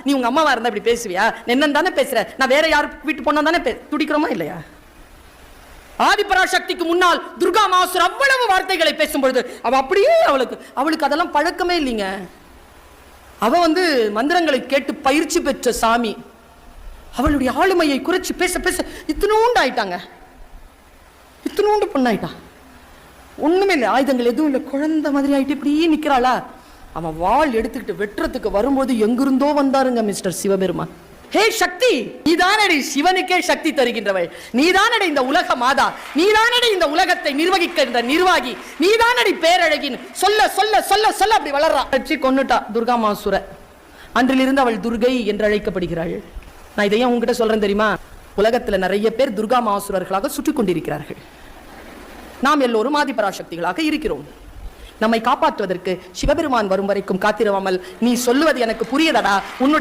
நீ உங்க அம்மாவா இருந்தா இப்படி பேசுவியா? என்னன்னு தானே பேசுற? நான் வேற யார் வீட்டு பொண்ணா தானே துடிக்கிறோமா இல்லையா? ஆதிபராசக்திக்கு முன்னால் துர்கா மாசுர் அவ்வளவு வார்த்தைகளை பேசும்பொழுது அவ அப்படியே அவளுக்கு அதெல்லாம் பழக்கமே இல்லைங்க. அவ மந்திரங்களை கேட்டு பயிற்சி பெற்ற சாமி. அவளுடைய ஆளுமையை குறைச்சி பேச பேச இத்தினோண்டு ஆயிட்டாங்க, இத்தினோண்டு பொண்ணாயிட்டா. ஒண்ணுமே இல்லை, ஆயுதங்கள் எதுவும் இல்லை, குழந்தை மாதிரி ஆயிட்டு இப்படியே நிக்கிறாளா. அவன் வாள் எடுத்துக்கிட்டு வெட்டுறதுக்கு வரும்போது எங்கிருந்தோ வந்தாருங்க மிஸ்டர் சிவபெருமான். ஹே சக்தி, நீதானடி சிவனுக்கே சக்தி தருகின்றவள், நீதானடி இந்த உலக மாதா, நீதானடி இந்த உலகத்தை நிர்வகிக்கின்ற நிர்வாகி, நீதானடி பேரழகின் சொல்ல சொல்ல சொல்ல சொல்ல அப்படி வளர்றா. வச்சு கொன்னுட்டா துர்கா மாசுர. அன்றிலிருந்து அவள் துர்கை என்று அழைக்கப்படுகிறாள். நான் இதையும் உங்ககிட்ட சொல்றேன் தெரியுமா? உலகத்துல நிறைய பேர் துர்கா மாசுரர்களாக சுற்றி கொண்டிருக்கிறார்கள். நாம் எல்லோரும் ஆதிபராசக்திகளாக இருக்கிறோம். நம்மை காப்பாற்றுவதற்கு சிவபெருமான் வரும் வரைக்கும் காத்திருவாமல் நீ சொல்லுவது எனக்கு புரியதடா, உன்னுடைய